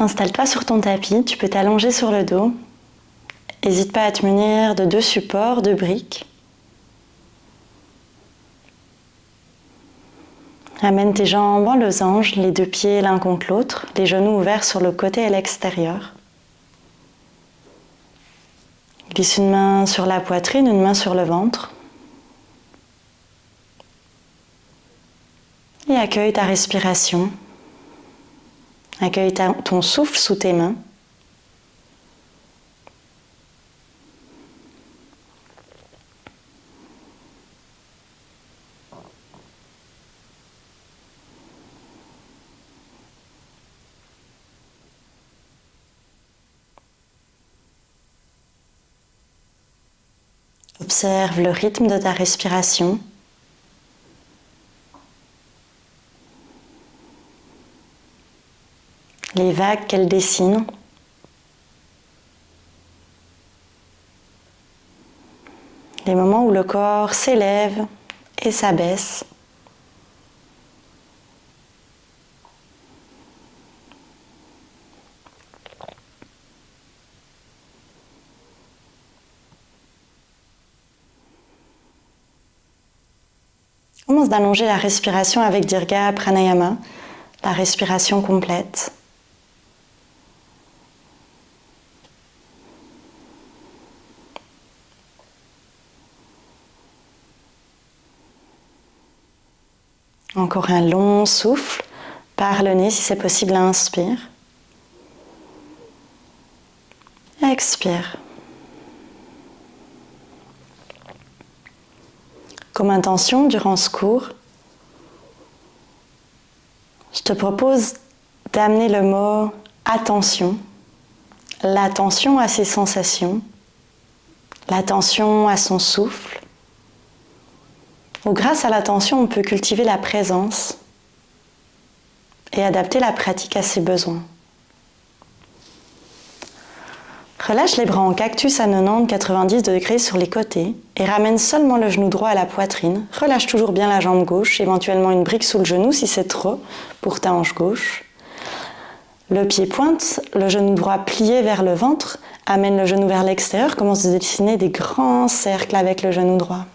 Installe-toi sur ton tapis, tu peux t'allonger sur le dos. N'hésite pas à te munir de 2 supports, 2 briques. Amène tes jambes en losange, les 2 pieds l'un contre l'autre, les genoux ouverts sur le côté et l'extérieur. Glisse une main sur la poitrine, une main sur le ventre. Et accueille ta respiration. Accueille ton souffle sous tes mains. Observe le rythme de ta respiration. Les vagues qu'elle dessine. Les moments où le corps s'élève et s'abaisse. Commence d'allonger la respiration avec Dirga Pranayama, la respiration complète. Encore un long souffle par le nez, si c'est possible, inspire. Expire. Comme intention durant ce cours, je te propose d'amener le mot attention, l'attention à ses sensations, l'attention à son souffle, où grâce à l'attention, on peut cultiver la présence et adapter la pratique à ses besoins. Relâche les bras en cactus à 90 degrés sur les côtés et ramène seulement le genou droit à la poitrine. Relâche toujours bien la jambe gauche, éventuellement une brique sous le genou si c'est trop pour ta hanche gauche. Le pied pointe, le genou droit plié vers le ventre, amène le genou vers l'extérieur, commence à dessiner des grands cercles avec le genou droit.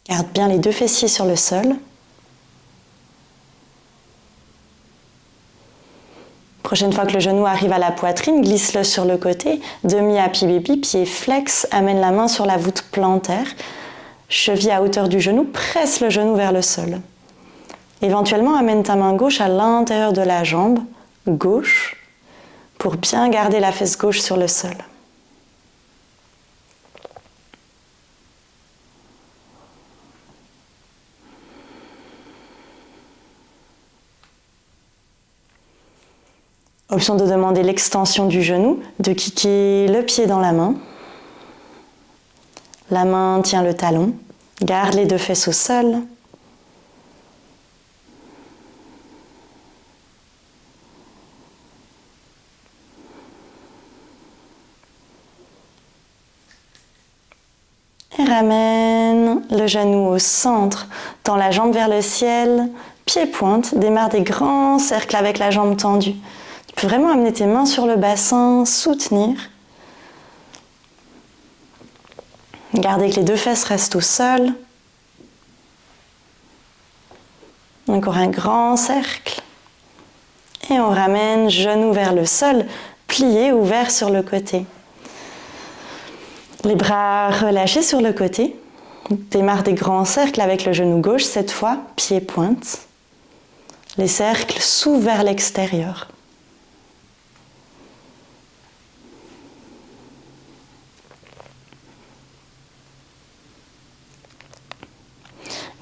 Garde bien les 2 fessiers sur le sol. Prochaine fois que le genou arrive à la poitrine, glisse-le sur le côté. Demi happy baby, pied flex, amène la main sur la voûte plantaire. Cheville à hauteur du genou, presse le genou vers le sol. Éventuellement, amène ta main gauche à l'intérieur de la jambe gauche pour bien garder la fesse gauche sur le sol. Option de demander l'extension du genou, de kicker le pied dans la main. La main tient le talon. Garde les 2 fesses au sol. Et ramène le genou au centre. Tends la jambe vers le ciel. Pied pointe. Démarre des grands cercles avec la jambe tendue. Tu peux vraiment amener tes mains sur le bassin, soutenir. Gardez que les 2 fesses restent au sol. Encore un grand cercle. Et on ramène genou vers le sol, plié, ouvert sur le côté. Les bras relâchés sur le côté. Démarre des grands cercles avec le genou gauche, cette fois, pied pointe. Les cercles s'ouvrent vers l'extérieur.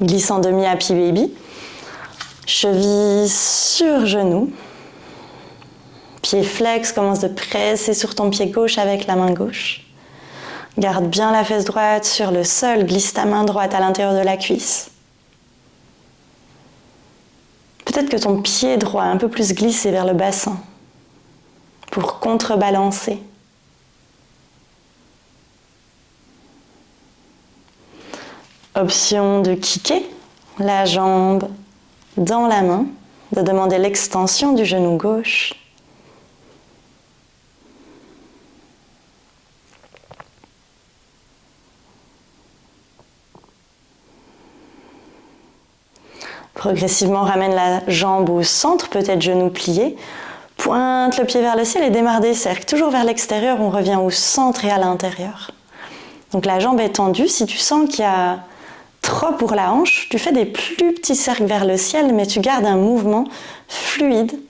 Glisse en demi happy baby. Cheville sur genou. Pied flex, commence de presser sur ton pied gauche avec la main gauche. Garde bien la fesse droite sur le sol. Glisse ta main droite à l'intérieur de la cuisse. Peut-être que ton pied droit est un peu plus glissé vers le bassin pour contrebalancer. Option de kicker la jambe dans la main, de demander l'extension du genou gauche. Progressivement, ramène la jambe au centre, peut-être genou plié. Pointe le pied vers le ciel et démarre des cercles. Toujours vers l'extérieur, on revient au centre et à l'intérieur. Donc la jambe est tendue. Si tu sens qu'il y a trop pour la hanche, tu fais des plus petits cercles vers le ciel, mais tu gardes un mouvement fluide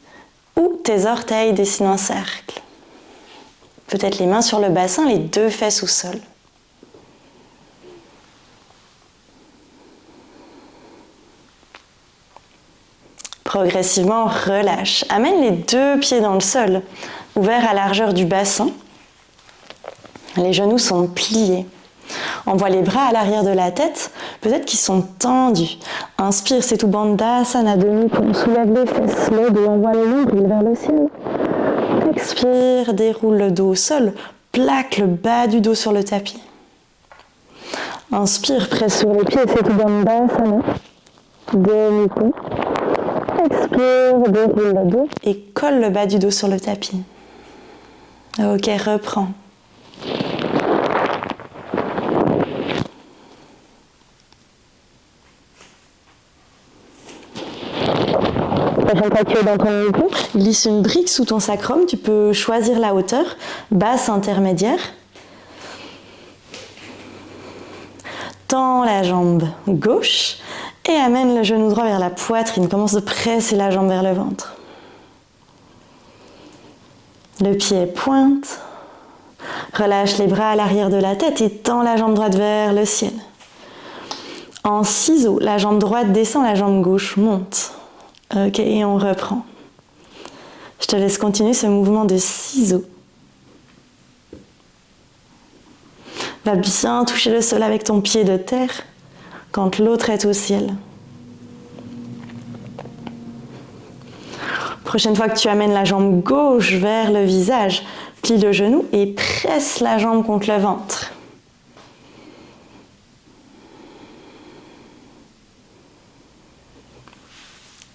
où tes orteils dessinent un cercle. Peut-être les mains sur le bassin, les deux fesses au sol. Progressivement, relâche. Amène les deux pieds dans le sol, ouverts à largeur du bassin. Les genoux sont pliés. Envoie les bras à l'arrière de la tête, peut-être qu'ils sont tendus. Inspire, c'est Setu Bandhasana, demi-pont, soulève les fesses, le dos, envoie le nombril vers le ciel. Expire, déroule le dos au sol, plaque le bas du dos sur le tapis. Inspire, presse sur les pieds, c'est Setu Bandhasana, demi-pont. Expire, déroule le dos et colle le bas du dos sur le tapis. Ok, reprends. Prochaine fois que tu es dans ton mouvement, glisse une brique sous ton sacrum. Tu peux choisir la hauteur, basse, intermédiaire. Tends la jambe gauche et amène le genou droit vers la poitrine. Commence de presser la jambe vers le ventre. Le pied pointe. Relâche les bras à l'arrière de la tête et tends la jambe droite vers le ciel. En ciseaux, la jambe droite descend, la jambe gauche monte. Ok, et on reprend. Je te laisse continuer ce mouvement de ciseaux. Va bien toucher le sol avec ton pied de terre quand l'autre est au ciel. Prochaine fois que tu amènes la jambe gauche vers le visage, plie le genou et presse la jambe contre le ventre.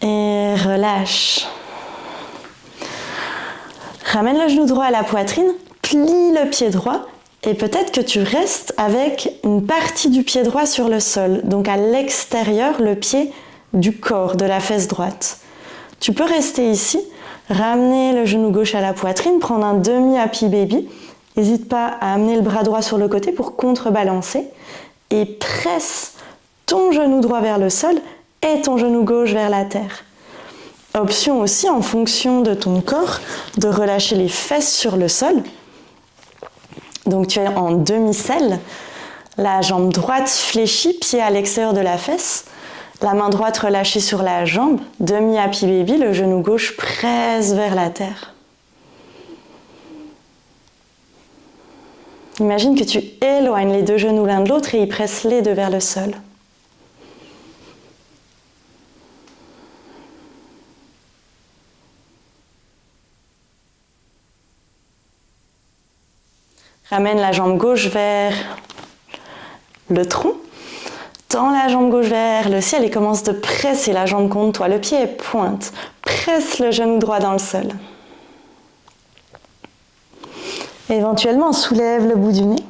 Et relâche. Ramène le genou droit à la poitrine, plie le pied droit et peut-être que tu restes avec une partie du pied droit sur le sol, donc à l'extérieur, le pied du corps, de la fesse droite. Tu peux rester ici, ramener le genou gauche à la poitrine, prendre un demi-happy baby. N'hésite pas à amener le bras droit sur le côté pour contrebalancer et presse ton genou droit vers le sol et ton genou gauche vers la terre. Option aussi, en fonction de ton corps, de relâcher les fesses sur le sol. Donc tu es en demi-selle, la jambe droite fléchie, pied à l'extérieur de la fesse, la main droite relâchée sur la jambe, demi-happy baby, le genou gauche presse vers la terre. Imagine que tu éloignes les deux genoux l'un de l'autre et ils pressent les deux vers le sol. Ramène la jambe gauche vers le tronc. Tends la jambe gauche vers le ciel et commence de presser la jambe contre toi. Le pied pointe. Presse le genou droit dans le sol. Éventuellement, soulève le bout du nez.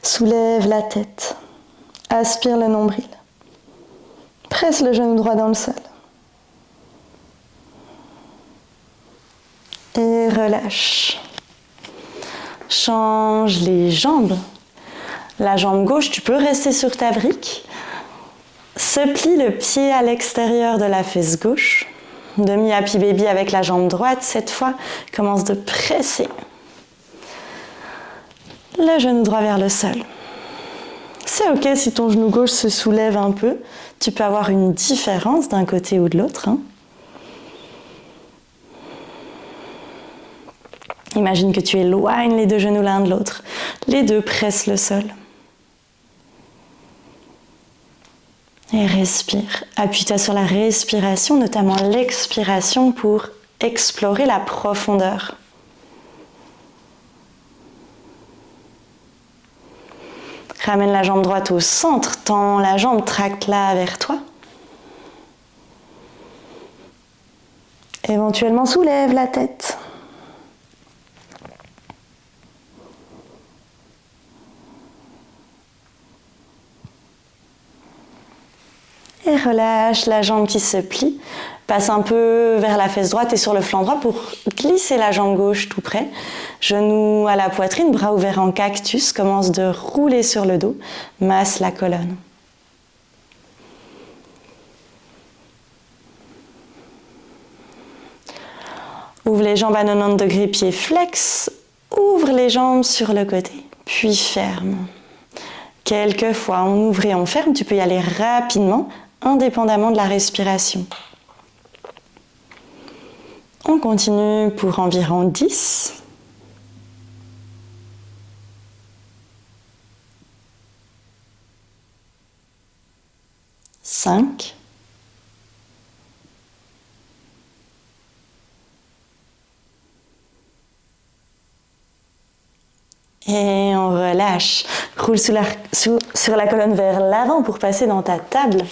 Soulève la tête. Aspire le nombril. Presse le genou droit dans le sol. Et relâche. Change les jambes. La jambe gauche, tu peux rester sur ta brique. Se plie le pied à l'extérieur de la fesse gauche. Demi-happy baby avec la jambe droite. Cette fois, commence de presser le genou droit vers le sol. C'est ok si ton genou gauche se soulève un peu. Tu peux avoir une différence d'un côté ou de l'autre. Imagine que tu éloignes les deux genoux l'un de l'autre. Les deux pressent le sol. Et respire. Appuie-toi sur la respiration, notamment l'expiration pour explorer la profondeur. Ramène la jambe droite au centre, tends la jambe, tracte-la vers toi. Éventuellement, soulève la tête. Et relâche la jambe qui se plie. Passe un peu vers la fesse droite et sur le flanc droit pour glisser la jambe gauche tout près. Genoux à la poitrine, bras ouverts en cactus. Commence de rouler sur le dos. Masse la colonne. Ouvre les jambes à 90 degrés, pieds flex. Ouvre les jambes sur le côté, puis ferme. Quelquefois, on ouvre et on ferme. Tu peux y aller rapidement, indépendamment de la respiration. On continue pour environ 10. 5. 'Et on relâche. Roule sur la colonne vers l'avant pour passer dans ta table.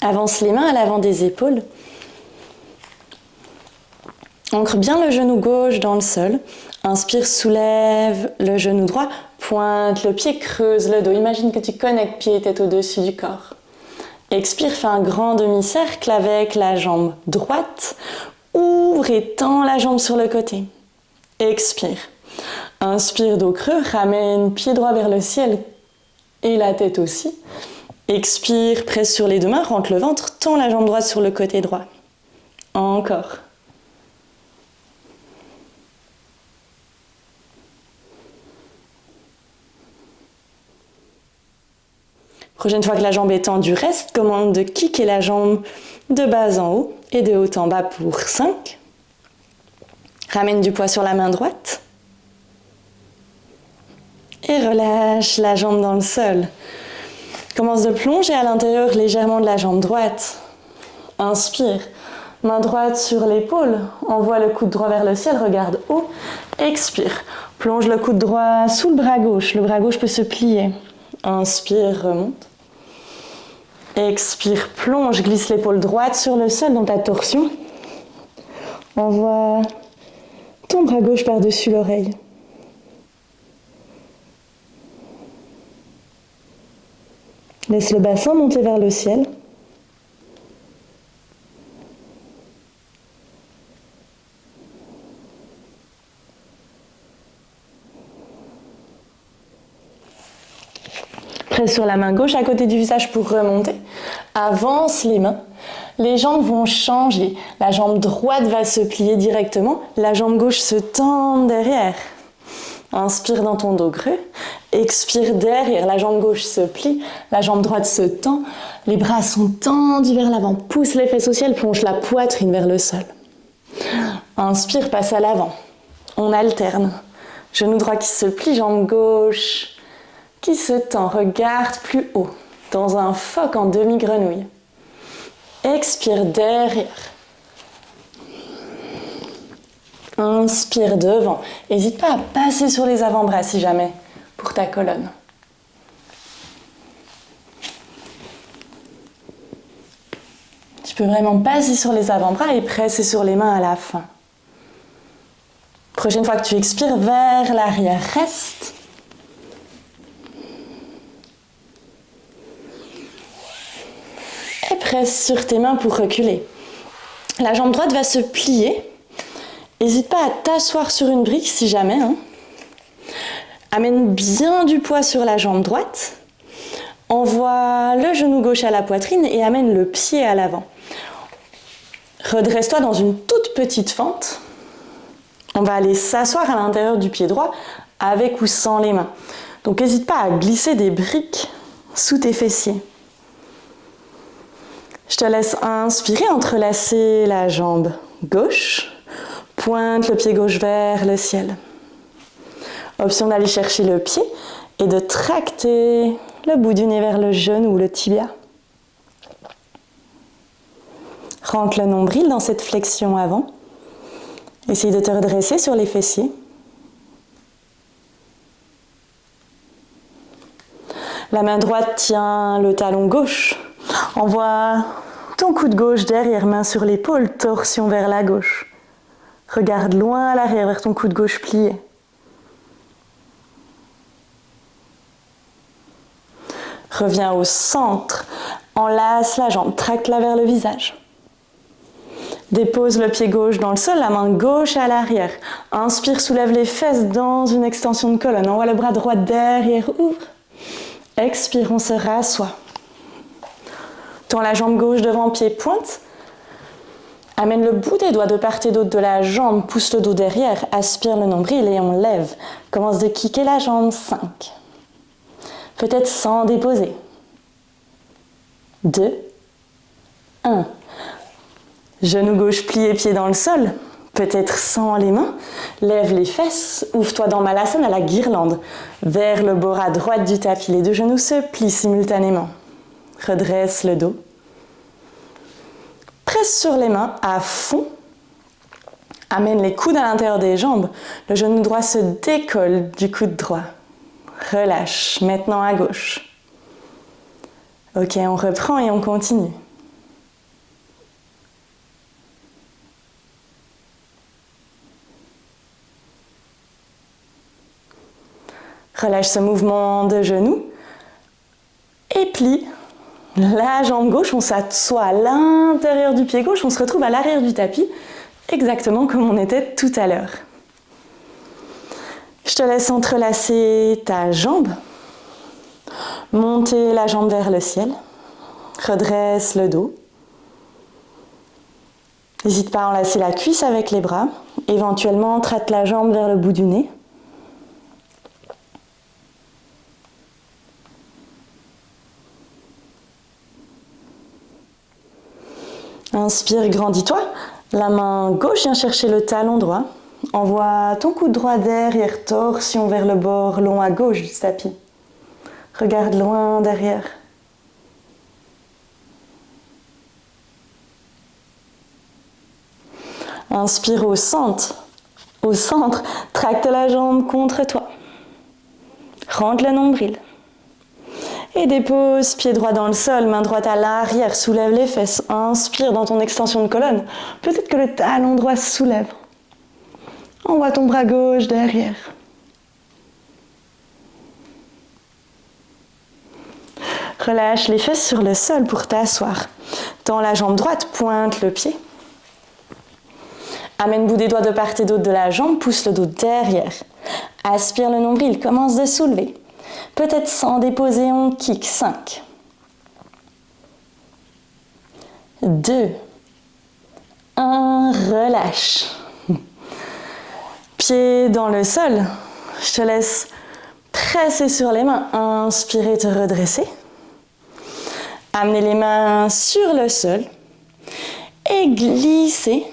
Avance les mains à l'avant des épaules. Ancre bien le genou gauche dans le sol. Inspire, soulève le genou droit. Pointe le pied, creuse le dos. Imagine que tu connectes pied et tête au-dessus du corps. Expire, fais un grand demi-cercle avec la jambe droite. Ouvre et tends la jambe sur le côté. Expire. Inspire, dos creux. Ramène pied droit vers le ciel et la tête aussi. Expire, presse sur les deux mains, rentre le ventre, tends la jambe droite sur le côté droit. Encore. Prochaine fois que la jambe est tendue, reste, commande de kicker la jambe de bas en haut et de haut en bas pour 5. Ramène du poids sur la main droite. Et relâche la jambe dans le sol. Commence de plonger à l'intérieur légèrement de la jambe droite. Inspire. Main droite sur l'épaule. Envoie le coude droit vers le ciel. Regarde haut. Expire. Plonge le coude droit sous le bras gauche. Le bras gauche peut se plier. Inspire, remonte. Expire, plonge. Glisse l'épaule droite sur le sol dans ta torsion. Envoie ton bras gauche par-dessus l'oreille. Laisse le bassin monter vers le ciel. Presse sur la main gauche à côté du visage pour remonter. Avance les mains. Les jambes vont changer. La jambe droite va se plier directement. La jambe gauche se tend derrière. Inspire dans ton dos creux. Expire derrière. La jambe gauche se plie. La jambe droite se tend. Les bras sont tendus vers l'avant. Pousse les fesses au ciel. Plonge la poitrine vers le sol. Inspire, passe à l'avant. On alterne. Genou droit qui se plie. Jambe gauche qui se tend. Regarde plus haut. Dans un phoque en demi-grenouille. Expire derrière. Inspire devant. N'hésite pas à passer sur les avant-bras si jamais, pour ta colonne. Tu peux vraiment passer sur les avant-bras et presser sur les mains à la fin. Prochaine fois que tu expires, vers l'arrière, reste. Et presse sur tes mains pour reculer. La jambe droite va se plier. N'hésite pas à t'asseoir sur une brique si jamais. Amène bien du poids sur la jambe droite. Envoie le genou gauche à la poitrine et amène le pied à l'avant. Redresse-toi dans une toute petite fente. On va aller s'asseoir à l'intérieur du pied droit avec ou sans les mains. Donc n'hésite pas à glisser des briques sous tes fessiers. Je te laisse inspirer, entrelacer la jambe gauche. Pointe le pied gauche vers le ciel. Option d'aller chercher le pied et de tracter le bout du nez vers le genou ou le tibia. Rentre le nombril dans cette flexion avant. Essaye de te redresser sur les fessiers. La main droite tient le talon gauche. Envoie ton coude gauche derrière, main sur l'épaule, torsion vers la gauche. Regarde loin à l'arrière vers ton coude gauche plié. Reviens au centre, enlace la jambe, tracte-la vers le visage. Dépose le pied gauche dans le sol, la main gauche à l'arrière. Inspire, soulève les fesses dans une extension de colonne. Envoie le bras droit derrière, ouvre. Expire, on se rassoit. Tends la jambe gauche devant, pied pointe. Amène le bout des doigts de part et d'autre de la jambe, pousse le dos derrière, aspire le nombril et on lève. Commence de kicker la jambe, 5. Peut-être sans déposer. 2, 1. Genou gauche plié, pied dans le sol. Peut-être sans les mains. Lève les fesses, ouvre-toi dans Malasana à la guirlande. Vers le bord à droite du tapis, les deux genoux se plient simultanément. Redresse le dos. Presse sur les mains à fond. Amène les coudes à l'intérieur des jambes. Le genou droit se décolle du coude droit. Relâche. Maintenant à gauche. Ok, on reprend et on continue. Relâche ce mouvement de genou. Et plie la jambe gauche, on s'assoit à l'intérieur du pied gauche, on se retrouve à l'arrière du tapis, exactement comme on était tout à l'heure. Je te laisse entrelacer ta jambe, monter la jambe vers le ciel, redresse le dos. N'hésite pas à enlacer la cuisse avec les bras, éventuellement traite la jambe vers le bout du nez. Inspire, grandis-toi. La main gauche vient chercher le talon droit. Envoie ton coude droit derrière, torsion vers le bord long à gauche du tapis. Regarde loin derrière. Inspire au centre. Au centre, tracte la jambe contre toi. Rentre le nombril. Et dépose, pied droit dans le sol, main droite à l'arrière, soulève les fesses, inspire dans ton extension de colonne. Peut-être que le talon droit se soulève. Envoie ton bras gauche derrière. Relâche les fesses sur le sol pour t'asseoir. Tends la jambe droite, pointe le pied. Amène bout des doigts de part et d'autre de la jambe, pousse le dos derrière. Aspire le nombril, commence de soulever. Peut-être sans déposer, on kick. 5. 2. 1. Relâche. Pied dans le sol. Je te laisse presser sur les mains. Inspire, te redresser. Amener les mains sur le sol. Et glisser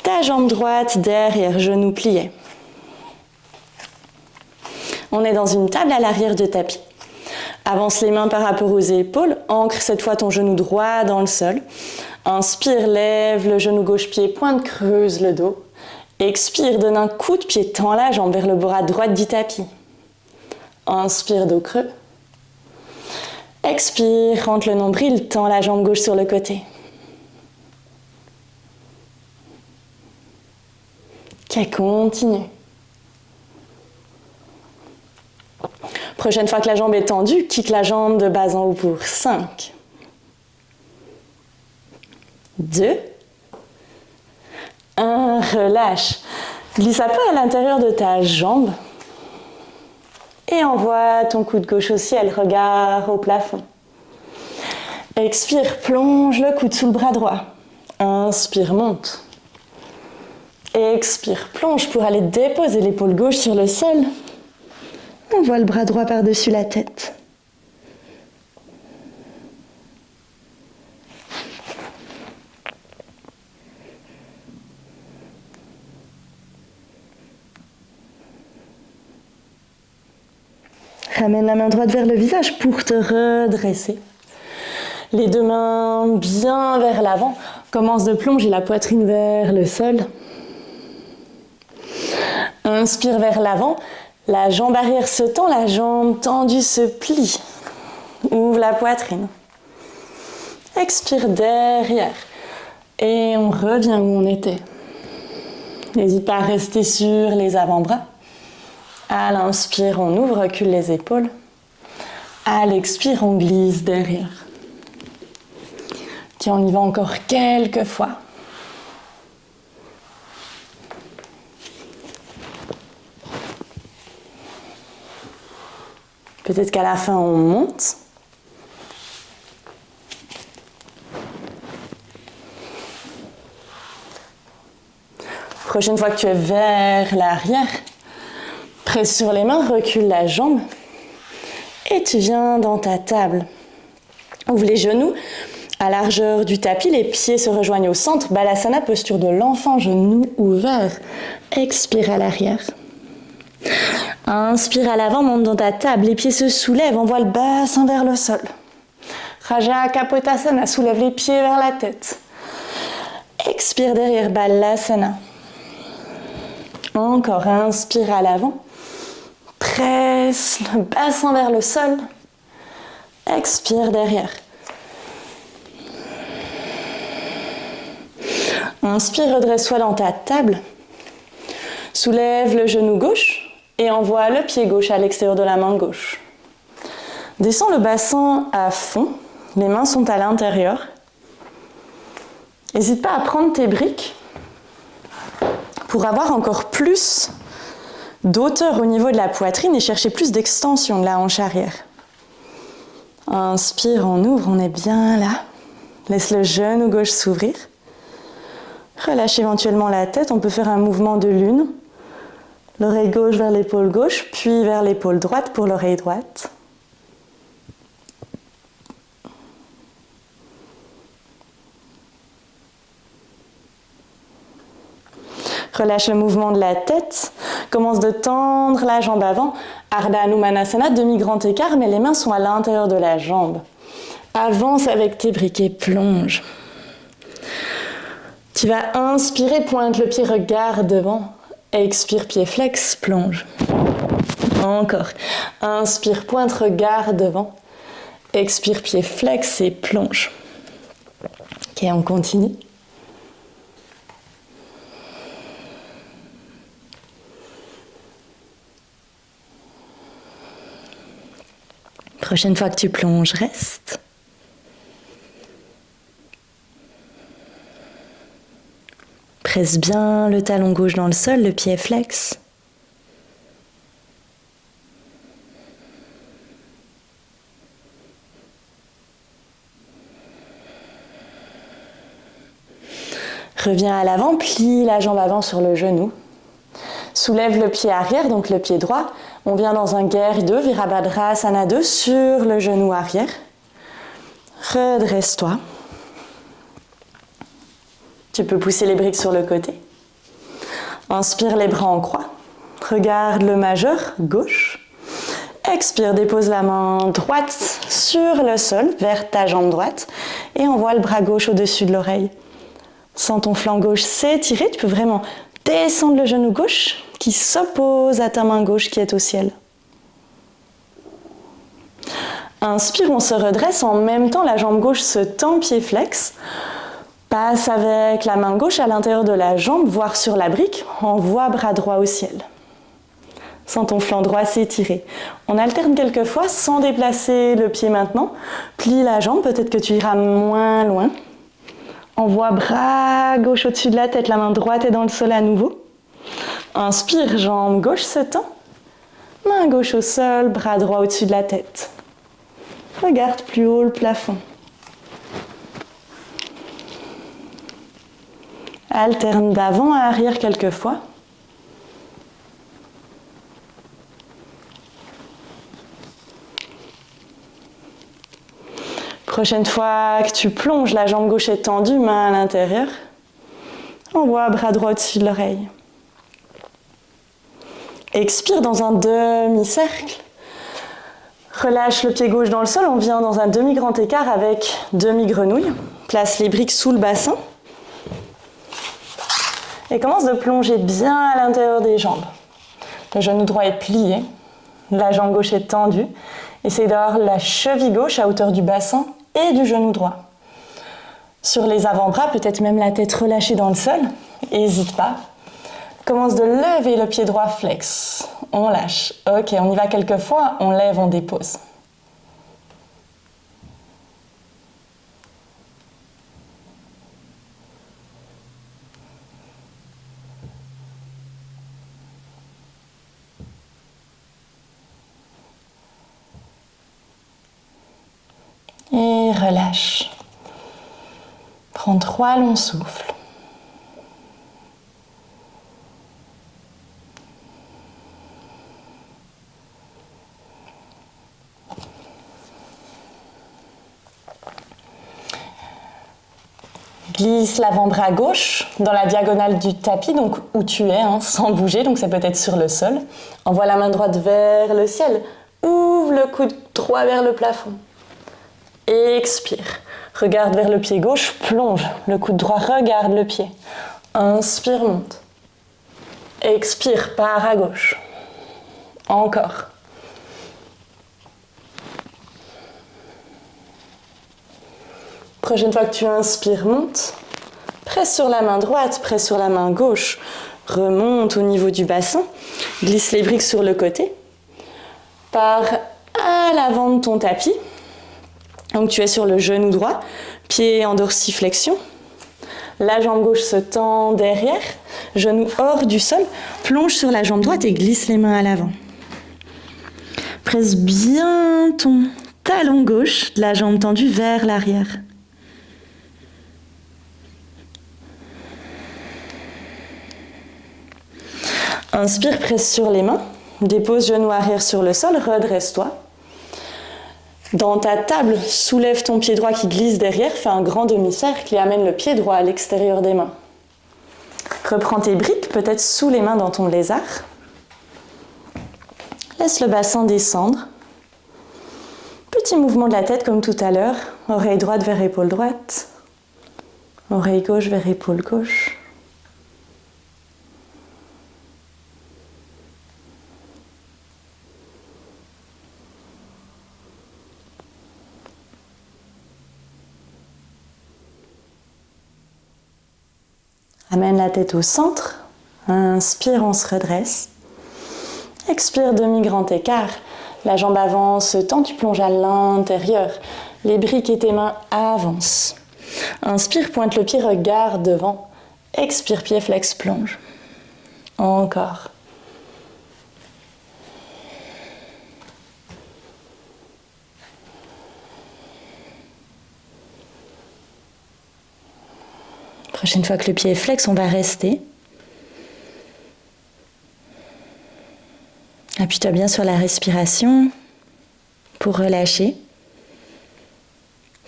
ta jambe droite derrière, genou plié. On est dans une table à l'arrière du tapis. Avance les mains par rapport aux épaules. Ancre cette fois ton genou droit dans le sol. Inspire, lève le genou gauche pied, pointe, creuse le dos. Expire, donne un coup de pied, tends la jambe vers le bord à droite du tapis. Inspire, dos creux. Expire, rentre le nombril, tends la jambe gauche sur le côté. Ok, continue. Prochaine fois que la jambe est tendue, kick la jambe de bas en haut pour 5. 2. 1. Relâche. Glisse un peu à l'intérieur de ta jambe. Et envoie ton coude gauche au ciel, regard au plafond. Expire, plonge le coude sous le bras droit. Inspire, monte. Expire, plonge pour aller déposer l'épaule gauche sur le sol. Envoie le bras droit par-dessus la tête. Ramène la main droite vers le visage pour te redresser. Les deux mains bien vers l'avant. Commence de plonger la poitrine vers le sol. Inspire vers l'avant, la jambe arrière se tend, la jambe tendue se plie. Ouvre la poitrine. Expire derrière. Et on revient où on était. N'hésite pas à rester sur les avant-bras. À l'inspire, on ouvre, recule les épaules. À l'expire, on glisse derrière. Tiens, on y va encore quelques fois. Peut-être qu'à la fin, on monte. Prochaine fois que tu es vers l'arrière, presse sur les mains, recule la jambe et tu viens dans ta table. Ouvre les genoux à largeur du tapis, les pieds se rejoignent au centre. Balasana, posture de l'enfant, genoux ouverts. Expire à l'arrière. Inspire à l'avant, monte dans ta table, les pieds se soulèvent, envoie le bassin vers le sol. Raja Kapotasana, soulève les pieds vers la tête. Expire derrière, Balasana. Encore, inspire à l'avant. Presse le bassin vers le sol. Expire derrière. Inspire, redresse-toi dans ta table. Soulève le genou gauche et envoie le pied gauche à l'extérieur de la main gauche. Descends le bassin à fond. Les mains sont à l'intérieur. N'hésite pas à prendre tes briques pour avoir encore plus d'auteur au niveau de la poitrine et chercher plus d'extension de la hanche arrière. Inspire, on ouvre, on est bien là. Laisse le genou gauche s'ouvrir. Relâche éventuellement la tête, on peut faire un mouvement de lune. L'oreille gauche vers l'épaule gauche, puis vers l'épaule droite pour l'oreille droite. Relâche le mouvement de la tête. Commence de tendre la jambe avant. Ardha Hanumanasana, demi-grand écart, mais les mains sont à l'intérieur de la jambe. Avance avec tes briques et plonge. Tu vas inspirer, pointe le pied, regarde devant. Expire, pied flex, plonge. Encore. Inspire, pointe, regarde devant. Expire, pied flex et plonge. Ok, on continue. Prochaine fois que tu plonges, reste. Presse bien le talon gauche dans le sol, le pied flex. Reviens à l'avant, plie la jambe avant sur le genou. Soulève le pied arrière, donc le pied droit. On vient dans un guerre 2, Virabhadrasana 2, sur le genou arrière. Redresse-toi. Tu peux pousser les briques sur le côté. Inspire les bras en croix. Regarde le majeur, gauche. Expire, dépose la main droite sur le sol, vers ta jambe droite. Et envoie le bras gauche au-dessus de l'oreille. Sens ton flanc gauche s'étirer. Tu peux vraiment descendre le genou gauche qui s'oppose à ta main gauche qui est au ciel. Inspire, on se redresse. En même temps, la jambe gauche se tend, pied flex. Passe avec la main gauche à l'intérieur de la jambe, voire sur la brique. Envoie bras droit au ciel. Sens ton flanc droit s'étirer. On alterne quelques fois sans déplacer le pied maintenant. Plie la jambe, peut-être que tu iras moins loin. Envoie bras gauche au-dessus de la tête, la main droite est dans le sol à nouveau. Inspire, jambe gauche se tend. Main gauche au sol, bras droit au-dessus de la tête. Regarde plus haut le plafond. Alterne d'avant à arrière quelques fois. Prochaine fois que tu plonges, la jambe gauche est tendue, main à l'intérieur. Envoie bras droit au-dessus de l'oreille. Expire dans un demi-cercle. Relâche le pied gauche dans le sol, on vient dans un demi-grand écart avec demi-grenouille. Place les briques sous le bassin. Et commence de plonger bien à l'intérieur des jambes. Le genou droit est plié, la jambe gauche est tendue. Essaye d'avoir la cheville gauche à hauteur du bassin et du genou droit. Sur les avant-bras, peut-être même la tête relâchée dans le sol. N'hésite pas. Commence de lever le pied droit, flex. On lâche. Ok, on y va quelques fois. On lève, on dépose. Et relâche. Prends 3 longs souffles. Glisse l'avant-bras gauche dans la diagonale du tapis, donc où tu es, sans bouger, donc ça peut être sur le sol. Envoie la main droite vers le ciel. Ouvre le coude droit vers le plafond. Expire. Regarde vers le pied gauche, plonge. Le coude droit regarde le pied. Inspire, monte. Expire, pars à gauche. Encore. Prochaine fois que tu inspires, monte. Presse sur la main droite, presse sur la main gauche. Remonte au niveau du bassin. Glisse les briques sur le côté. Pars à l'avant de ton tapis. Donc tu es sur le genou droit, pied en dorsiflexion. La jambe gauche se tend derrière, genou hors du sol. Plonge sur la jambe droite et glisse les mains à l'avant. Presse bien ton talon gauche de la jambe tendue vers l'arrière. Inspire, presse sur les mains. Dépose genou arrière sur le sol, redresse-toi. Dans ta table, soulève ton pied droit qui glisse derrière, fais un grand demi-cercle et amène le pied droit à l'extérieur des mains. Reprends tes briques, peut-être sous les mains dans ton lézard. Laisse le bassin descendre. Petit mouvement de la tête comme tout à l'heure. Oreille droite vers épaule droite. Oreille gauche vers épaule gauche. Amène la tête au centre. Inspire, on se redresse. Expire, demi-grand écart. La jambe avant se tend, tu plonges à l'intérieur. Les briques et tes mains avancent. Inspire, pointe le pied, regarde devant. Expire, pied flex, plonge. Encore. Prochaine fois que le pied est flex, on va rester. Appuie-toi bien sur la respiration pour relâcher.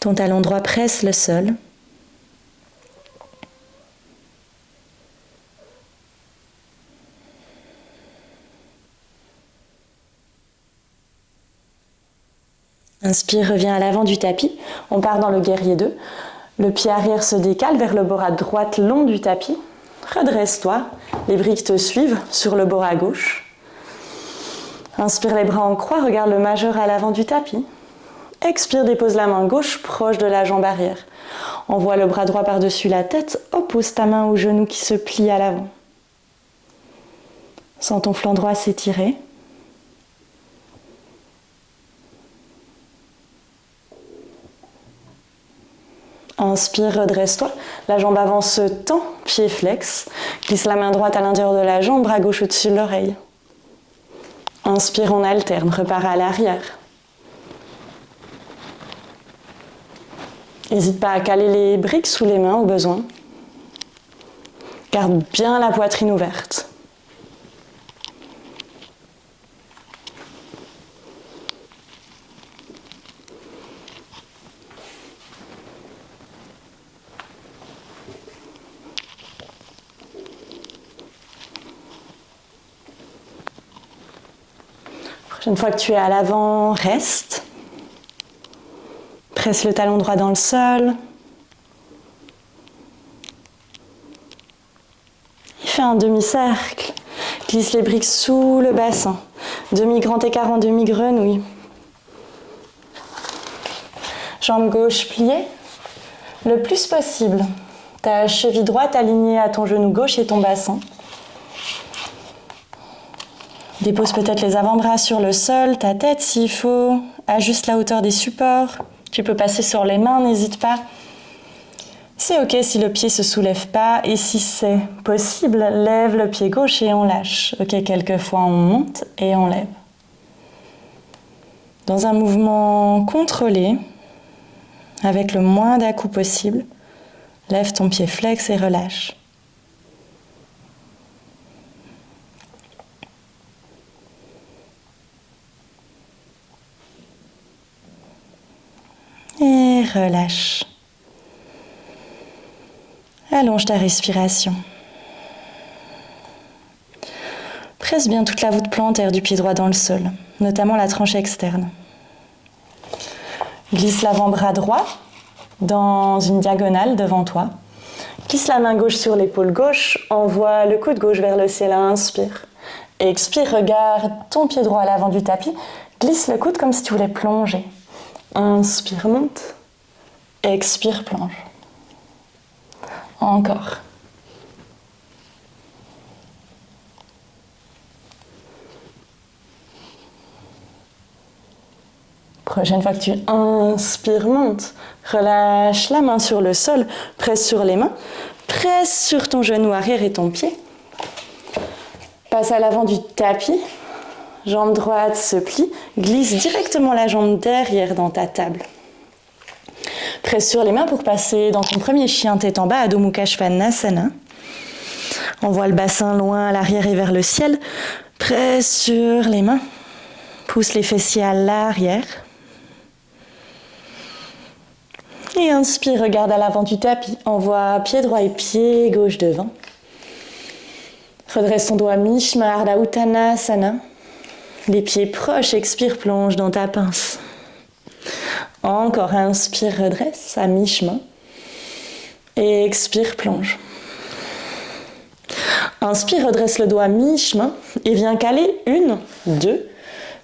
Ton talon droit presse le sol. Inspire, reviens à l'avant du tapis. On part dans le guerrier 2. Le pied arrière se décale vers le bord à droite long du tapis. Redresse-toi. Les briques te suivent sur le bord à gauche. Inspire les bras en croix, regarde le majeur à l'avant du tapis. Expire, dépose la main gauche proche de la jambe arrière. Envoie le bras droit par-dessus la tête, oppose ta main au genou qui se plie à l'avant. Sens ton flanc droit s'étirer. Inspire, redresse-toi. La jambe avant se tend, pied flex. Glisse la main droite à l'intérieur de la jambe, bras gauche au-dessus de l'oreille. Inspire, on alterne, repart à l'arrière. N'hésite pas à caler les briques sous les mains au besoin. Garde bien la poitrine ouverte. Prochaine fois que tu es à l'avant, reste. Presse le talon droit dans le sol. Et fais un demi-cercle. Glisse les briques sous le bassin. Demi-grand écart en demi-grenouille. Jambe gauche pliée le plus possible. Ta cheville droite alignée à ton genou gauche et ton bassin. Dépose peut-être les avant-bras sur le sol, ta tête s'il faut. Ajuste la hauteur des supports. Tu peux passer sur les mains, n'hésite pas. C'est ok si le pied ne se soulève pas. Et si c'est possible, lève le pied gauche et on lâche. Ok, quelquefois on monte et on lève. Dans un mouvement contrôlé, avec le moins d'à-coups possible, lève ton pied flex et relâche. Et relâche. Allonge ta respiration. Presse bien toute la voûte plantaire du pied droit dans le sol, notamment la tranche externe. Glisse l'avant-bras droit dans une diagonale devant toi. Glisse la main gauche sur l'épaule gauche, envoie le coude gauche vers le ciel, inspire. Expire, regarde ton pied droit à l'avant du tapis, glisse le coude comme si tu voulais plonger. Inspire, monte. Expire, plonge. Encore. Prochaine fois que tu inspires, monte. Relâche la main sur le sol, presse sur les mains, presse sur ton genou arrière et ton pied. Passe à l'avant du tapis, jambe droite se plie, glisse directement la jambe derrière dans ta table. Presse sur les mains pour passer dans ton premier chien tête en bas, Adho Mukha Svanasana. Envoie le bassin loin à l'arrière et vers le ciel. Presse sur les mains. Pousse les fessiers à l'arrière. Et inspire, regarde à l'avant du tapis. Envoie pied droit et pied gauche devant. Redresse ton dos à mi-chemin, Ardha Uttanasana. Les pieds proches, expire, plonge dans ta pince. Encore, inspire, redresse à mi-chemin. Et expire, plonge. Inspire, redresse le dos à mi-chemin et viens caler 1, 2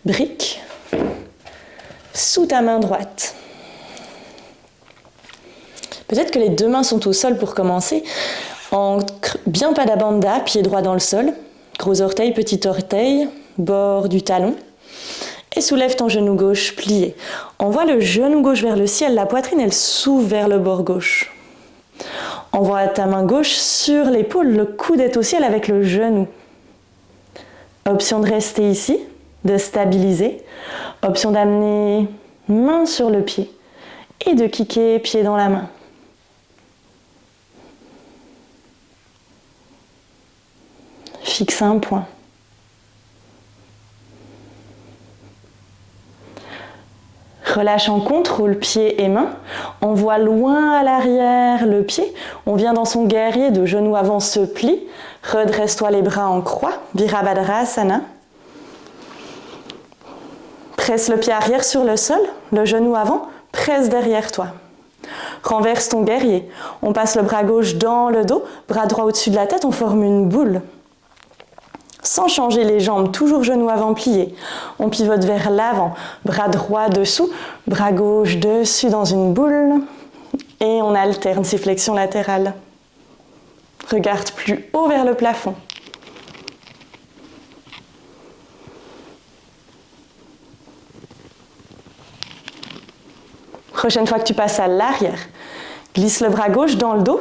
briques sous ta main droite. Peut-être que les deux mains sont au sol pour commencer. Ancre bien Pada Bandha, pied droit dans le sol. Gros orteil, petit orteil, bord du talon. Et soulève ton genou gauche plié. Envoie le genou gauche vers le ciel, la poitrine elle s'ouvre vers le bord gauche. Envoie ta main gauche sur l'épaule, le coude est au ciel avec le genou. Option de rester ici, de stabiliser. Option d'amener main sur le pied et de kicker pied dans la main. Fixe un point. Relâche en contrôle pied et main. Envoie loin à l'arrière le pied. On vient dans son guerrier de genou avant se plie. Redresse-toi les bras en croix. Virabhadrasana. Presse le pied arrière sur le sol. Le genou avant. Presse derrière toi. Renverse ton guerrier. On passe le bras gauche dans le dos. Bras droit au-dessus de la tête. On forme une boule. Sans changer les jambes, toujours genou avant plié. On pivote vers l'avant, bras droit dessous, bras gauche dessus dans une boule. Et on alterne ses flexions latérales. Regarde plus haut vers le plafond. Prochaine fois que tu passes à l'arrière, glisse le bras gauche dans le dos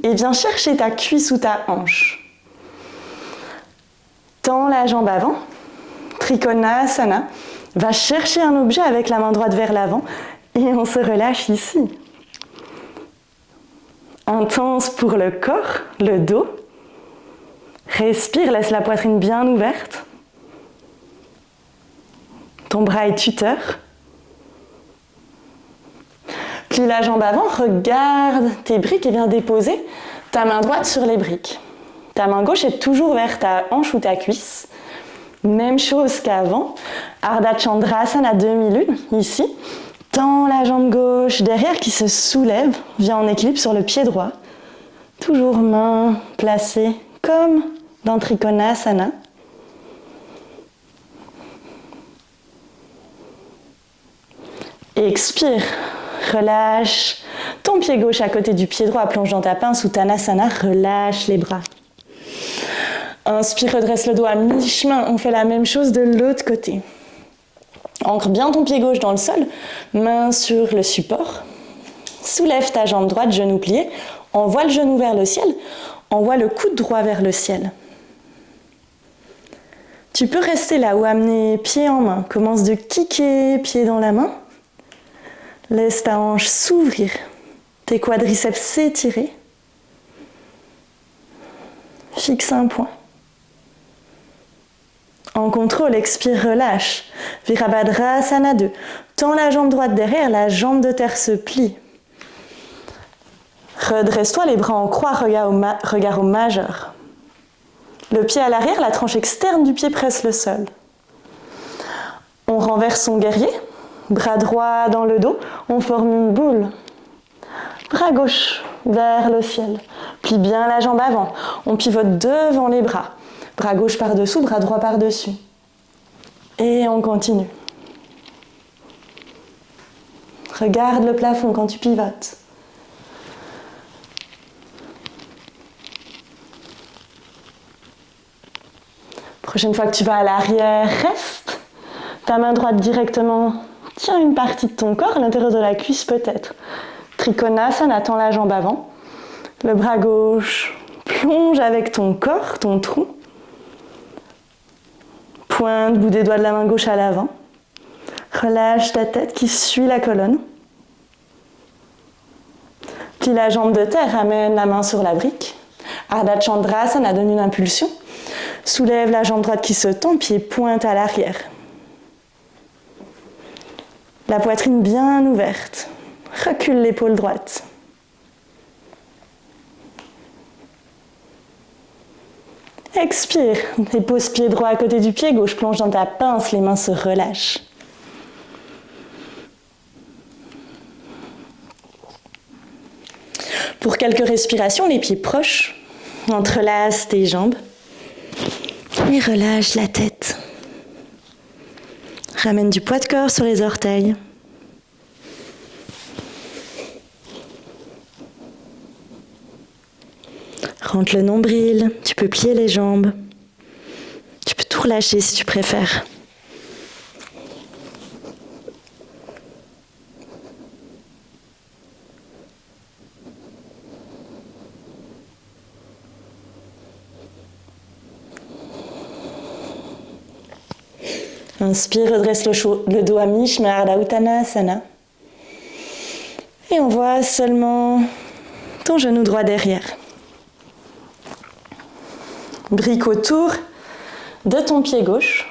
et viens chercher ta cuisse ou ta hanche. Tends la jambe avant, Trikonasana, va chercher un objet avec la main droite vers l'avant et on se relâche ici. Intense pour le corps, le dos. Respire, laisse la poitrine bien ouverte. Ton bras est tuteur. Plie la jambe avant, regarde tes briques et viens déposer ta main droite sur les briques. Ta main gauche est toujours vers ta hanche ou ta cuisse. Même chose qu'avant. Ardha Chandrasana à demi-lune, ici. Tends la jambe gauche derrière qui se soulève. Viens en équilibre sur le pied droit. Toujours main placée comme dans Trikonasana. Expire. Relâche ton pied gauche à côté du pied droit, plonge dans ta pince ou Uttanasana, relâche les bras. Inspire, redresse le dos à mi-chemin, on fait la même chose de l'autre côté. Ancre bien ton pied gauche dans le sol, main sur le support. Soulève ta jambe droite, genou plié, envoie le genou vers le ciel, envoie le coude droit vers le ciel. Tu peux rester là ou amener pied en main, commence de kicker pied dans la main. Laisse ta hanche s'ouvrir, tes quadriceps s'étirer. Fixe un point. En contrôle, expire, relâche. Virabhadrasana 2. Tends la jambe droite derrière, la jambe de terre se plie. Redresse-toi, les bras en croix, regard au majeur. Le pied à l'arrière, la tranche externe du pied presse le sol. On renverse son guerrier. Bras droit dans le dos, on forme une boule. Bras gauche vers le ciel. Plie bien la jambe avant. On pivote devant les bras. Bras gauche par-dessous, bras droit par-dessus. Et on continue. Regarde le plafond quand tu pivotes. Prochaine fois que tu vas à l'arrière, reste. Ta main droite directement tient une partie de ton corps, l'intérieur de la cuisse peut-être. Trikonasana, tends la jambe avant. Le bras gauche plonge avec ton corps, ton tronc. Pointe, bout des doigts de la main gauche à l'avant. Relâche ta tête qui suit la colonne. Plie la jambe de terre, ramène la main sur la brique. Ardha Chandrasana, donne une impulsion. Soulève la jambe droite qui se tend, pied pointe à l'arrière. La poitrine bien ouverte. Recule l'épaule droite. Expire. Dépose pied droit à côté du pied gauche. Plonge dans ta pince, les mains se relâchent. Pour quelques respirations, les pieds proches. Entrelace tes jambes. Et relâche la tête. Ramène du poids de corps sur les orteils. Rentre le nombril, tu peux plier les jambes. Tu peux tout relâcher si tu préfères. Inspire, redresse le dos à mi-chemin, Ardha Uttanasana. Et on voit seulement ton genou droit derrière. Brique autour de ton pied gauche.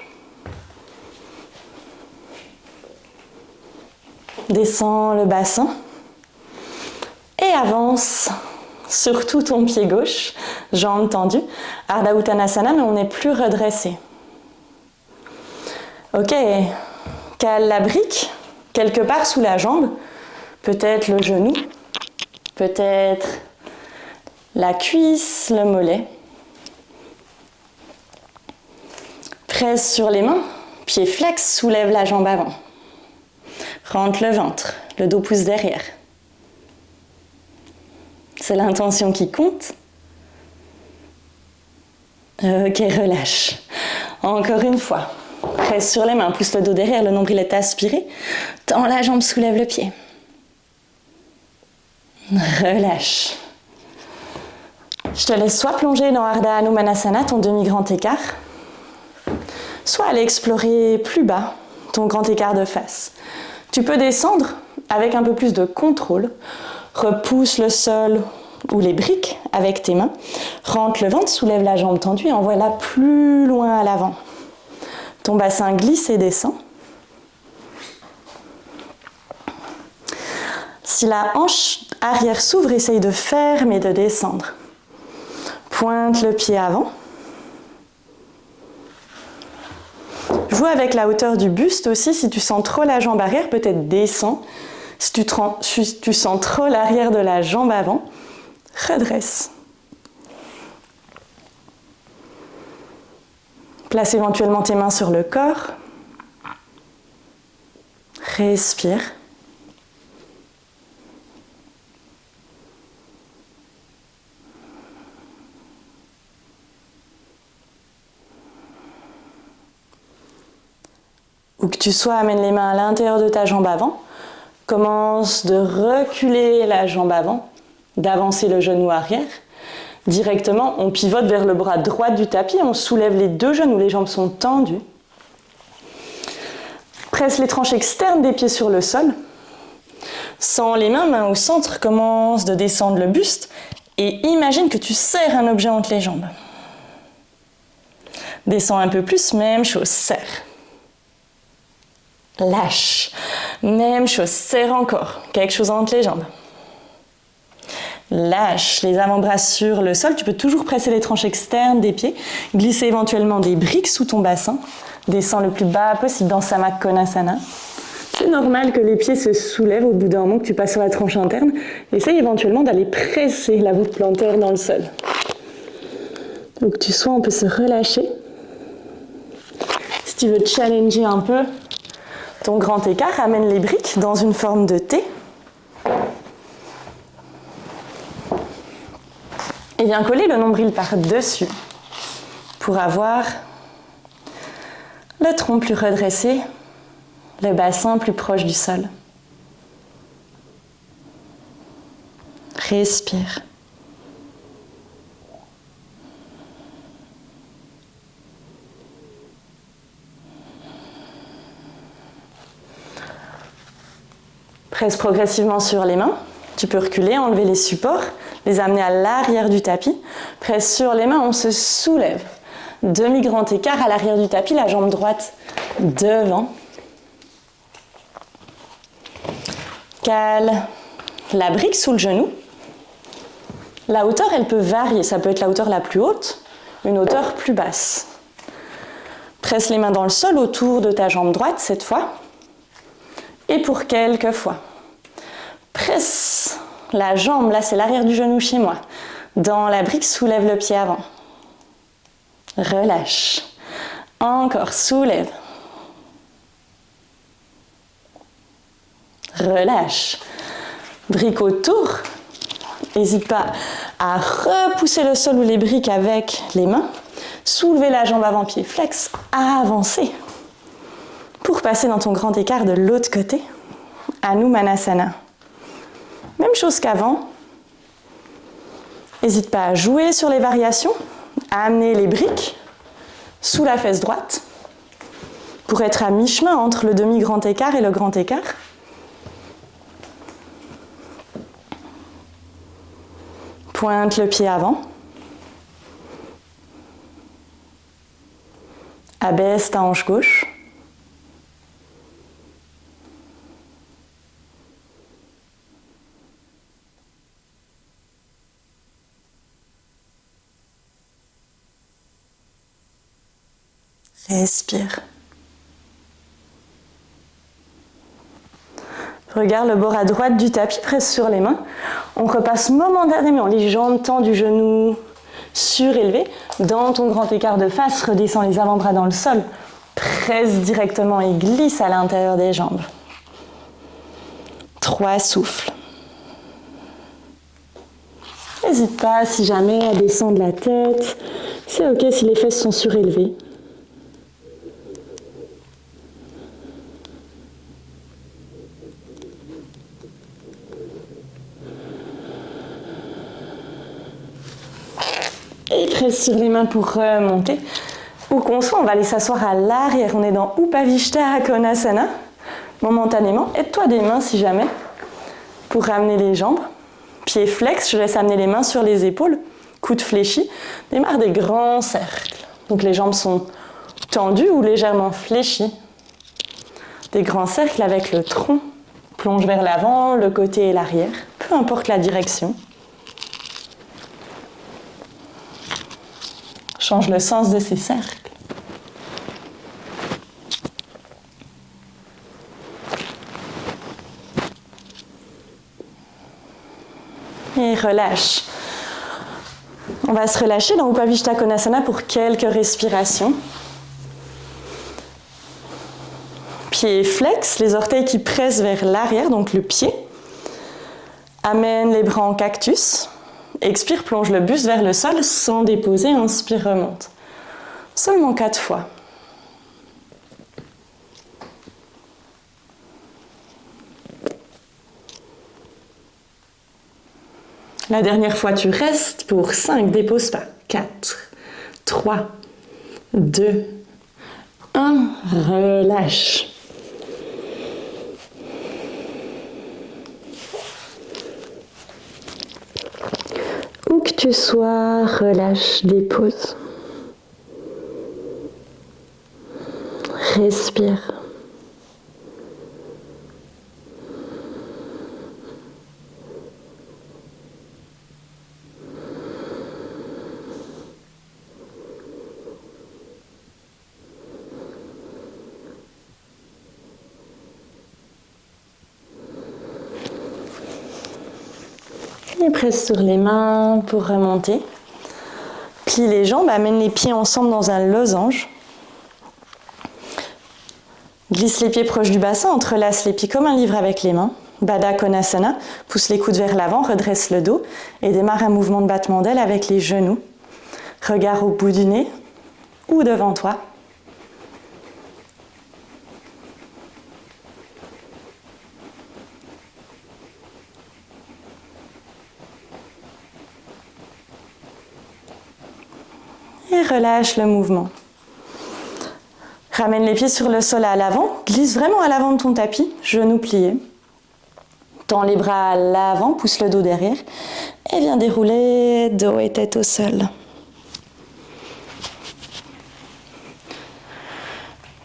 Descends le bassin. Et avance sur tout ton pied gauche, jambes tendues. Ardha Uttanasana, mais on n'est plus redressé. Ok, cale la brique quelque part sous la jambe, peut-être le genou, peut-être la cuisse, le mollet. Presse sur les mains, pied flex, soulève la jambe avant. Rentre le ventre, le dos pousse derrière. C'est l'intention qui compte. Ok, relâche. Encore une fois. Presse sur les mains, pousse le dos derrière, le nombril est aspiré. Tends la jambe, soulève le pied. Relâche. Je te laisse soit plonger dans Ardha Hanumanasana, ton demi-grand écart, soit aller explorer plus bas ton grand écart de face. Tu peux descendre avec un peu plus de contrôle. Repousse le sol ou les briques avec tes mains. Rentre le ventre, soulève la jambe tendue et envoie-la plus loin à l'avant. Ton bassin glisse et descend. Si la hanche arrière s'ouvre, essaye de fermer et de descendre. Pointe le pied avant. Joue avec la hauteur du buste aussi. Si tu sens trop la jambe arrière, peut-être descends. Si tu sens trop l'arrière de la jambe avant, redresse. Place éventuellement tes mains sur le corps. Respire. Où que tu sois, amène les mains à l'intérieur de ta jambe avant. Commence de reculer la jambe avant, d'avancer le genou arrière. Directement, on pivote vers le bras droit du tapis, on soulève les deux genoux, les jambes sont tendues. Presse les tranches externes des pieds sur le sol. Sens les mains au centre, commence de descendre le buste et imagine que tu serres un objet entre les jambes. Descends un peu plus, même chose, serre. Lâche. Même chose, serre encore. Quelque chose entre les jambes. Lâche les avant-bras sur le sol. Tu peux toujours presser les tranches externes des pieds. Glisser éventuellement des briques sous ton bassin. Descends le plus bas possible dans Samakonasana. C'est normal que les pieds se soulèvent au bout d'un moment que tu passes sur la tranche interne. Essaye éventuellement d'aller presser la voûte plantaire dans le sol. Où que tu sois, on peut se relâcher. Si tu veux challenger un peu ton grand écart, amène les briques dans une forme de T. Et viens coller le nombril par-dessus pour avoir le tronc plus redressé, le bassin plus proche du sol. Respire. Presse progressivement sur les mains. Tu peux reculer, enlever les supports, les amener à l'arrière du tapis. Presse sur les mains, on se soulève. Demi-grand écart à l'arrière du tapis, la jambe droite devant. Cale la brique sous le genou. La hauteur, elle peut varier. Ça peut être la hauteur la plus haute, une hauteur plus basse. Presse les mains dans le sol autour de ta jambe droite cette fois. Et pour quelques fois. Presse la jambe, là c'est l'arrière du genou chez moi. Dans la brique, soulève le pied avant. Relâche. Encore, soulève. Relâche. Brique autour. N'hésite pas à repousser le sol ou les briques avec les mains. Soulever la jambe avant, pied flex. Avancer. Pour passer dans ton grand écart de l'autre côté. Hanumanasana. Même chose qu'avant. N'hésite pas à jouer sur les variations, à amener les briques sous la fesse droite pour être à mi-chemin entre le demi-grand écart et le grand écart. Pointe le pied avant. Abaisse ta hanche gauche. Respire. Regarde le bord à droite du tapis, presse sur les mains. On repasse momentanément les jambes tendues, genoux surélevés. Dans ton grand écart de face, redescends les avant-bras dans le sol. Presse directement et glisse à l'intérieur des jambes. 3 souffles. N'hésite pas, si jamais, à descendre la tête. C'est ok si les fesses sont surélevées. Et presse sur les mains pour remonter. Où qu'on soit, on va aller s'asseoir à l'arrière. On est dans Upavishta Konasana. Momentanément, aide-toi des mains si jamais pour ramener les jambes. Pieds flex, je laisse amener les mains sur les épaules. Coudes fléchis. Démarre des grands cercles. Donc les jambes sont tendues ou légèrement fléchies. Des grands cercles avec le tronc. Plonge vers l'avant, le côté et l'arrière. Peu importe la direction. Change le sens de ces cercles. Et relâche. On va se relâcher dans Upavishta Konasana pour quelques respirations. Pieds flex, les orteils qui pressent vers l'arrière, donc le pied. Amène les bras en cactus. Expire, plonge le buste vers le sol sans déposer. Inspire, remonte. Seulement 4 fois. La dernière fois, tu restes pour 5, dépose pas. 4, 3, 2, 1, relâche. Où que tu sois, relâche, dépose. Respire. Et presse sur les mains pour remonter. Plie les jambes, amène les pieds ensemble dans un losange. Glisse les pieds proches du bassin, entrelace les pieds comme un livre avec les mains. Baddha Konasana, pousse les coudes vers l'avant, redresse le dos et démarre un mouvement de battement d'aile avec les genoux. Regard au bout du nez ou devant toi. Et relâche le mouvement. Ramène les pieds sur le sol à l'avant, glisse vraiment à l'avant de ton tapis, genoux pliés. Tends les bras à l'avant, pousse le dos derrière et viens dérouler dos et tête au sol.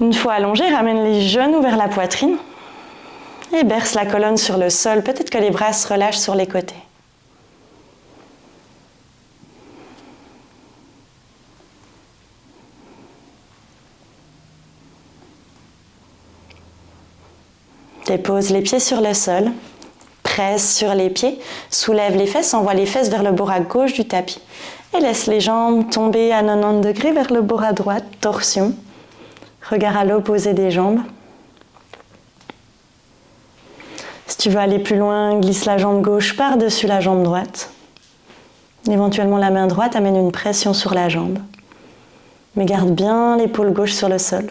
Une fois allongé, ramène les genoux vers la poitrine et berce la colonne sur le sol. Peut-être que les bras se relâchent sur les côtés. Dépose les pieds sur le sol, presse sur les pieds, soulève les fesses, envoie les fesses vers le bord à gauche du tapis et laisse les jambes tomber à 90 degrés vers le bord à droite, torsion. Regard à l'opposé des jambes. Si tu veux aller plus loin, glisse la jambe gauche par-dessus la jambe droite. Éventuellement la main droite amène une pression sur la jambe. Mais garde bien l'épaule gauche sur le sol.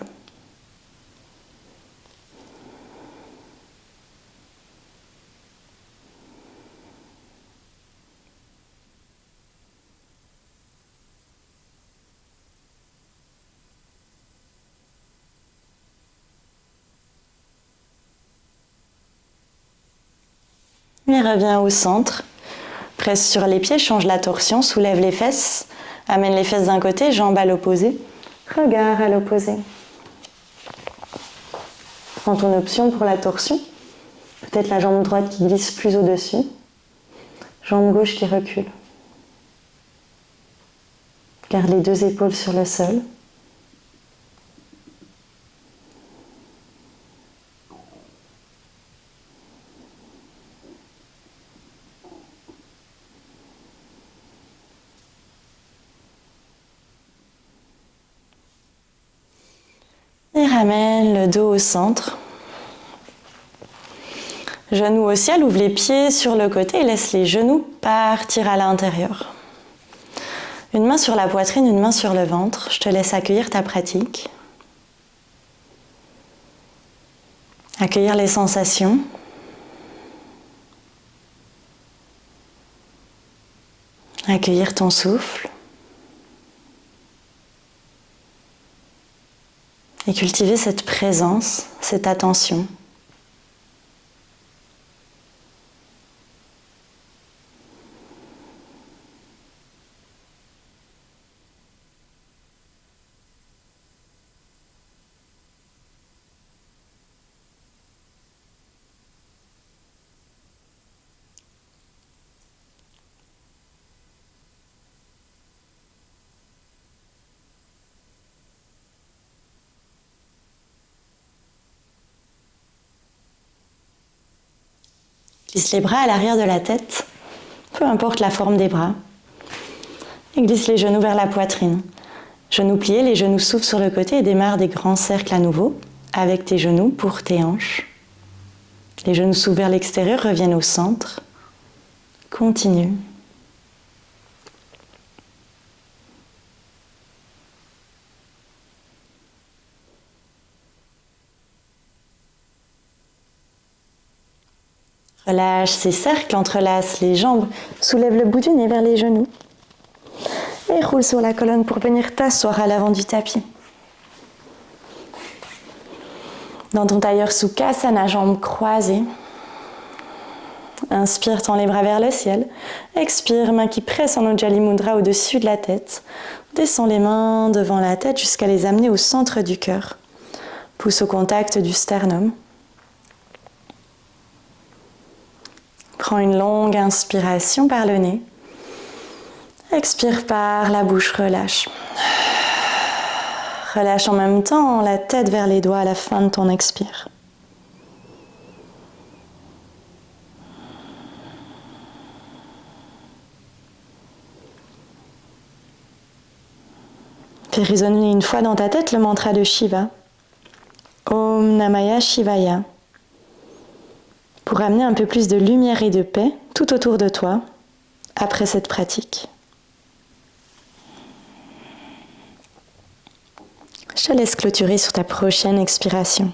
Et reviens au centre. Presse sur les pieds, change la torsion, soulève les fesses, amène les fesses d'un côté, jambes à l'opposé, regard à l'opposé. Prends ton option pour la torsion. Peut-être la jambe droite qui glisse plus au-dessus, jambe gauche qui recule. Garde les deux épaules sur le sol. Et ramène le dos au centre. Genoux au ciel, ouvre les pieds sur le côté et laisse les genoux partir à l'intérieur. Une main sur la poitrine, une main sur le ventre. Je te laisse accueillir ta pratique. Accueillir les sensations. Accueillir ton souffle. Et cultiver cette présence, cette attention. Glisse les bras à l'arrière de la tête, peu importe la forme des bras. Et glisse les genoux vers la poitrine. Genoux pliés, les genoux s'ouvrent sur le côté et démarre des grands cercles à nouveau, avec tes genoux pour tes hanches. Les genoux s'ouvrent vers l'extérieur, reviennent au centre. Continue. Relâche ces cercles, entrelace les jambes, soulève le bout du nez vers les genoux et roule sur la colonne pour venir t'asseoir à l'avant du tapis. Dans ton tailleur Sukhasana, jambes croisées. Inspire, tends les bras vers le ciel. Expire, mains qui pressent en Ujjayi Mudra au-dessus de la tête. Descends les mains devant la tête jusqu'à les amener au centre du cœur. Pousse au contact du sternum. Prends une longue inspiration par le nez. Expire par la bouche, relâche. Relâche en même temps la tête vers les doigts à la fin de ton expire. Fais résonner une fois dans ta tête le mantra de Shiva. Om Namaya Shivaya. Pour amener un peu plus de lumière et de paix tout autour de toi après cette pratique. Je te laisse clôturer sur ta prochaine expiration.